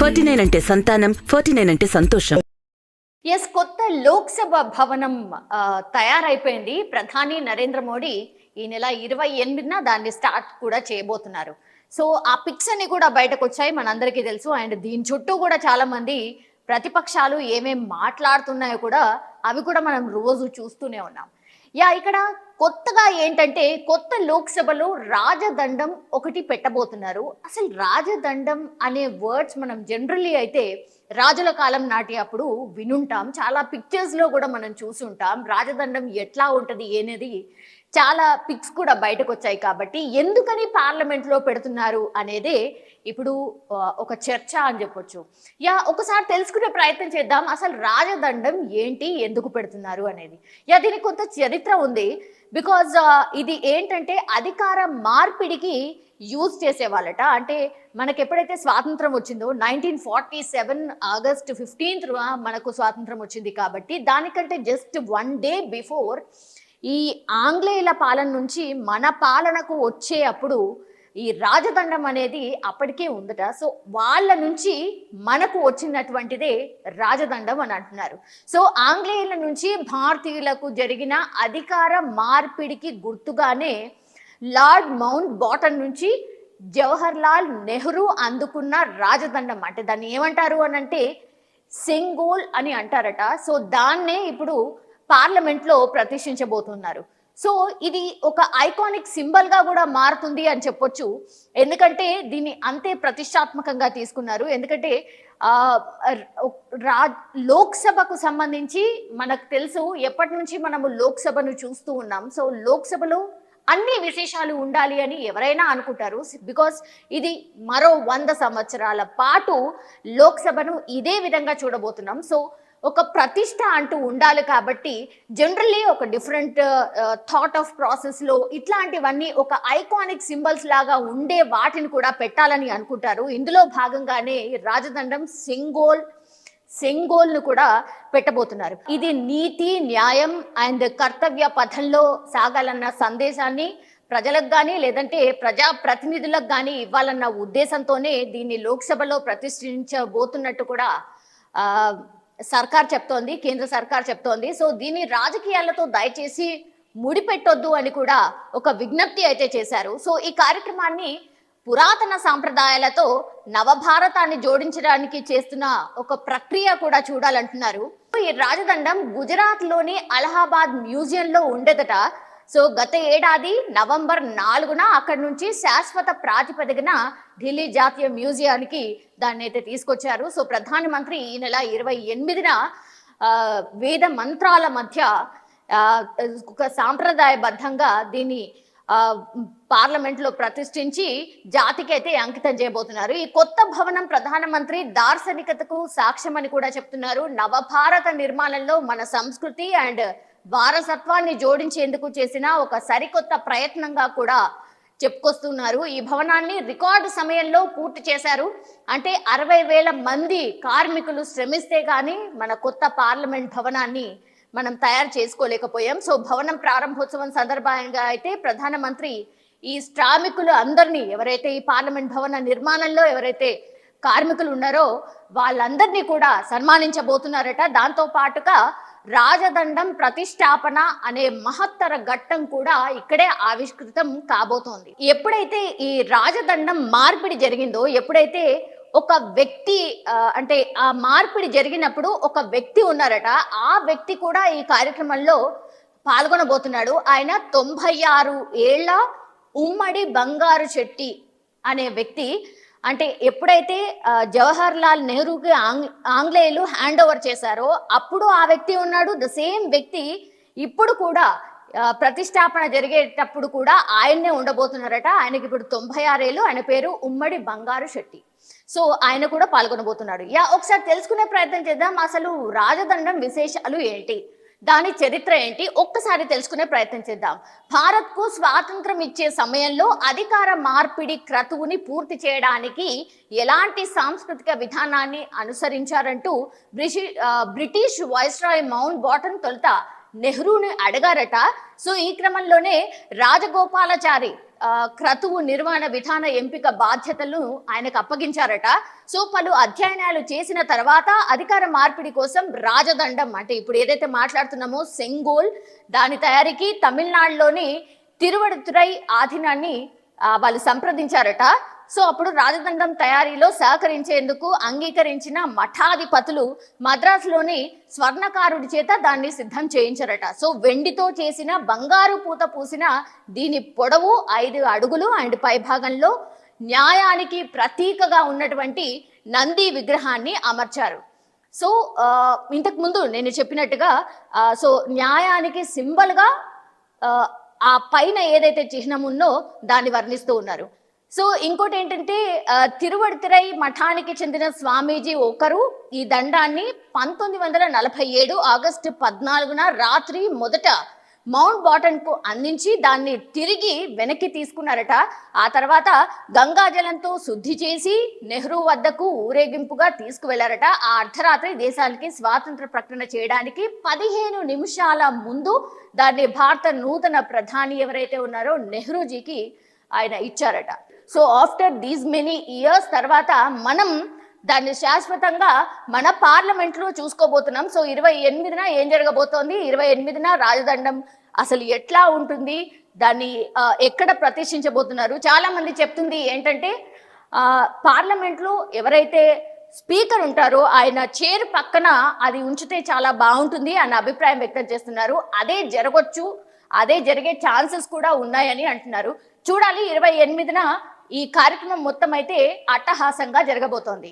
49 అంటే సంతానం, 49 అంటే సంతోషం. ఎస్, కొత్త లోక్సభ భవనం తయారైపోయింది. ప్రధాని నరేంద్ర మోడీ ఈ నెల 28న దాన్ని స్టార్ట్ కూడా చేయబోతున్నారు. సో ఆ పిక్స్ అన్ని కూడా బయటకు వచ్చాయి, మనందరికీ తెలుసు. అండ్ దీని చుట్టూ కూడా చాలా మంది ప్రతిపక్షాలు ఏమేం మాట్లాడుతున్నాయో కూడా అవి కూడా మనం రోజు చూస్తూనే ఉన్నాం. ఇక్కడ కొత్తగా ఏంటంటే కొత్త లోక్సభలో రాజదండం ఒకటి పెట్టబోతున్నారు. అసలు రాజదండం అనే వర్డ్స్ మనం జనరల్లీ అయితే రాజుల కాలం నాటి అప్పుడు వినుంటాం, చాలా పిక్చర్స్ లో కూడా మనం చూసి ఉంటాం. రాజదండం ఎట్లా ఉంటది అనేది చాలా పిక్స్ కూడా బయటకు వచ్చాయి. కాబట్టి ఎందుకని పార్లమెంట్ లో పెడుతున్నారు అనేది ఇప్పుడు ఒక చర్చ అని చెప్పొచ్చు. ఒకసారి తెలుసుకునే ప్రయత్నం చేద్దాం, అసలు రాజదండం ఏంటి, ఎందుకు పెడుతున్నారు అనేది. దీనికి కొంత చరిత్ర ఉంది. బికాజ్ ఇది ఏంటంటే అధికార మార్పిడికి యూజ్ చేసేవాళ్ళట. అంటే మనకు ఎప్పుడైతే స్వాతంత్రం వచ్చిందో 1947 ఆగస్ట్ 15th మనకు స్వాతంత్రం వచ్చింది. కాబట్టి దానికంటే జస్ట్ 1 day బిఫోర్ ఈ ఆంగ్లేయుల పాలన నుంచి మన పాలనకు వచ్చే అప్పుడు ఈ రాజదండం అనేది అప్పటికే ఉందట. సో వాళ్ళ నుంచి మనకు వచ్చినటువంటిదే రాజదండం అని అంటున్నారు. సో ఆంగ్లేయుల నుంచి భారతీయులకు జరిగిన అధికార మార్పిడికి గుర్తుగానే లార్డ్ మౌంట్ బాటన్ నుంచి జవహర్ లాల్ నెహ్రూ అందుకున్న రాజదండం. అంటే దాన్ని ఏమంటారు అని అంటే సెంగోల్ అని అంటారట. సో దాన్నే ఇప్పుడు పార్లమెంట్లో ప్రతిష్ఠించబోతున్నారు. సో ఇది ఒక ఐకానిక్ సింబల్ గా కూడా మారుతుంది అని చెప్పొచ్చు. ఎందుకంటే దీన్ని అంతే ప్రతిష్టాత్మకంగా తీసుకున్నారు. ఎందుకంటే లోక్సభకు సంబంధించి మనకు తెలుసు, ఎప్పటి నుంచి మనము లోక్సభను చూస్తూ ఉన్నాం. సో లోక్సభలో అన్ని విశేషాలు ఉండాలి అని ఎవరైనా అనుకుంటారు. బికాస్ ఇది మరో 100 సంవత్సరాల పాటు లోక్సభను ఇదే విధంగా చూడబోతున్నాం. సో ఒక ప్రతిష్ట అంటూ ఉండాలి. కాబట్టి జనరల్లీ ఒక డిఫరెంట్ థాట్ ఆఫ్ ప్రాసెస్ లో ఇట్లాంటివన్నీ ఒక ఐకానిక్ సింబల్స్ లాగా ఉండే వాటిని కూడా పెట్టాలని అనుకుంటారు. ఇందులో భాగంగానే రాజదండం సెంగోల్ ను కూడా పెట్టబోతున్నారు. ఇది నీతి, న్యాయం అండ్ కర్తవ్య పథంలో సాగాలన్న సందేశాన్ని ప్రజలకు కానీ లేదంటే ప్రజా ప్రతినిధులకు కానీ ఇవ్వాలన్న ఉద్దేశంతోనే దీన్ని లోక్సభలో ప్రతిష్ఠించబోతున్నట్టు కూడా సర్కార్ చెప్తోంది, కేంద్ర సర్కార్ చెప్తోంది. సో దీన్ని రాజకీయాలతో దయచేసి ముడిపెట్టొద్దు అని కూడా ఒక విజ్ఞప్తి అయితే చేశారు. సో ఈ కార్యక్రమాన్ని పురాతన సాంప్రదాయాలతో నవభారతాన్ని జోడించడానికి చేస్తున్న ఒక ప్రక్రియ కూడా చూడాలంటున్నారు. ఈ రాజదండం గుజరాత్ లోని అలహాబాద్ మ్యూజియంలో ఉండేదట. సో గత ఏడాది నవంబర్ 4న అక్కడి నుంచి శాశ్వత ప్రాతిపదికన ఢిల్లీ జాతీయ మ్యూజియానికి దాన్ని అయితే తీసుకొచ్చారు. సో ప్రధానమంత్రి ఈ నెల 28న వేద మంత్రాల మధ్య ఒక సాంప్రదాయబద్ధంగా దీన్ని పార్లమెంట్ లో ప్రతిష్ఠించి జాతికి అయితే అంకితం చేయబోతున్నారు. ఈ కొత్త భవనం ప్రధానమంత్రి దార్శనికతకు సాక్ష్యం అని కూడా చెప్తున్నారు. నవభారత నిర్మాణంలో మన సంస్కృతి అండ్ వారసత్వాన్ని జోడించేందుకు చేసిన ఒక సరికొత్త ప్రయత్నంగా కూడా చెప్పుకొస్తున్నారు. ఈ భవనాన్ని రికార్డు సమయంలో పూర్తి చేశారు. అంటే 60,000 మంది కార్మికులు శ్రమిస్తే గానీ మన కొత్త పార్లమెంట్ భవనాన్ని మనం తయారు చేసుకోలేకపోయాం. సో భవనం ప్రారంభోత్సవం సందర్భంగా అయితే ప్రధానమంత్రి ఈ శ్రామికులు అందరినీ, ఎవరైతే ఈ పార్లమెంట్ భవన నిర్మాణంలో ఎవరైతే కార్మికులు ఉన్నారో వాళ్ళందరినీ కూడా సన్మానించబోతున్నారట. దాంతో పాటుగా రాజదండం ప్రతిష్టాపన అనే మహత్తర ఘట్టం కూడా ఇక్కడే ఆవిష్కృతం కాబోతోంది. ఎప్పుడైతే ఈ రాజదండం మార్పిడి జరిగిందో, ఎప్పుడైతే ఒక వ్యక్తి అంటే ఆ మార్పిడి జరిగినప్పుడు ఒక వ్యక్తి ఉన్నారట, ఆ వ్యక్తి కూడా ఈ కార్యక్రమంలో పాల్గొనబోతున్నాడు. ఆయన 96 ఏళ్ల ఉమ్మడి బంగారు చెట్టి అనే వ్యక్తి. అంటే ఎప్పుడైతే జవహర్ లాల్ నెహ్రూకి ఆంగ్లేయులు హ్యాండ్ ఓవర్ చేశారో అప్పుడు ఆ వ్యక్తి ఉన్నాడు. ద సేమ్ వ్యక్తి ఇప్పుడు కూడా ప్రతిష్టాపన జరిగేటప్పుడు కూడా ఆయన్నే ఉండబోతున్నారట. ఆయనకి ఇప్పుడు 96 ఏళ్ళు. ఆయన పేరు ఉమ్మడి బంగారు శెట్టి. సో ఆయన కూడా పాల్గొనబోతున్నాడు. ఒకసారి తెలుసుకునే ప్రయత్నం చేద్దాం, అసలు రాజదండం విశేషాలు ఏంటి, దాని చరిత్ర ఏంటి, ఒక్కసారి తెలుసుకునే ప్రయత్నం చేద్దాం. భారత్ కు స్వాతంత్రం ఇచ్చే సమయంలో అధికార మార్పిడి క్రతువుని పూర్తి చేయడానికి ఎలాంటి సాంస్కృతిక విధానాన్ని అనుసరించారంటూ బ్రిటిష్ వైస్రాయ్ మౌంట్ బాటన్ తొలుత నెహ్రూని అడగారట. సో ఈ క్రమంలోనే రాజగోపాలాచారి క్రతువు నిర్వహణ విధాన ఎంపిక బాధ్యతలను ఆయనకు అప్పగించారట. సో పలు అధ్యయనాలు చేసిన తర్వాత అధికార మార్పిడి కోసం రాజదండం, అంటే ఇప్పుడు ఏదైతే మాట్లాడుతున్నామో సెంగోల్, దాని తయారీకి తమిళనాడులోని తిరువడుతురై ఆధీనాన్ని వాళ్ళు సంప్రదించారట. సో అప్పుడు రాజదండం తయారీలో సహకరించేందుకు అంగీకరించిన మఠాధిపతులు మద్రాసులోని స్వర్ణకారుడి చేత దాన్ని సిద్ధం చేయించారట. సో వెండితో చేసిన బంగారు పూత పూసిన దీని పొడవు 5 అడుగులు అండ్ పైభాగంలో న్యాయానికి ప్రతీకగా ఉన్నటువంటి నంది విగ్రహాన్ని అమర్చారు. సో ఇంతకు ముందు నేను చెప్పినట్టుగా సో న్యాయానికి సింబల్గా ఆ పైన ఏదైతే చిహ్నం ఉందో దాన్ని వర్ణిస్తూ ఉన్నారు. సో ఇంకోటి ఏంటంటే తిరువడుతురై మఠానికి చెందిన స్వామీజీ ఒకరు ఈ దండాన్ని 1947 ఆగస్టు 14న రాత్రి మొదట మౌంట్ బాటన్ కు అందించి దాన్ని తిరిగి వెనక్కి తీసుకున్నారట. ఆ తర్వాత గంగాజలంతో శుద్ధి చేసి నెహ్రూ వద్దకు ఊరేగింపుగా తీసుకువెళ్లారట. ఆ అర్ధరాత్రి దేశానికి స్వాతంత్ర ప్రకటన చేయడానికి 15 నిమిషాల ముందు దాన్ని భారత నూతన ప్రధాని ఎవరైతే ఉన్నారో నెహ్రూజీకి ఆయన ఇచ్చారట. So after these many years తర్వాత మనం దాన్ని శాశ్వతంగా మన పార్లమెంట్లో చూసుకోబోతున్నాం. సో 28న ఏం జరగబోతోంది, 28న రాజదండం అసలు ఎట్లా ఉంటుంది, దాన్ని ఎక్కడ ప్రతిష్ఠించబోతున్నారు. చాలా మంది చెప్తుంది ఏంటంటే పార్లమెంట్లో ఎవరైతే స్పీకర్ ఉంటారో ఆయన చైర్ పక్కన అది ఉంచితే చాలా బాగుంటుంది అన్న అభిప్రాయం వ్యక్తం చేస్తున్నారు. అదే జరగొచ్చు, అదే జరిగే ఛాన్సెస్ కూడా ఉన్నాయని అంటున్నారు. చూడాలి 28న ఈ కార్యక్రమం మొత్తం అయితే అట్టహాసంగా జరగబోతోంది.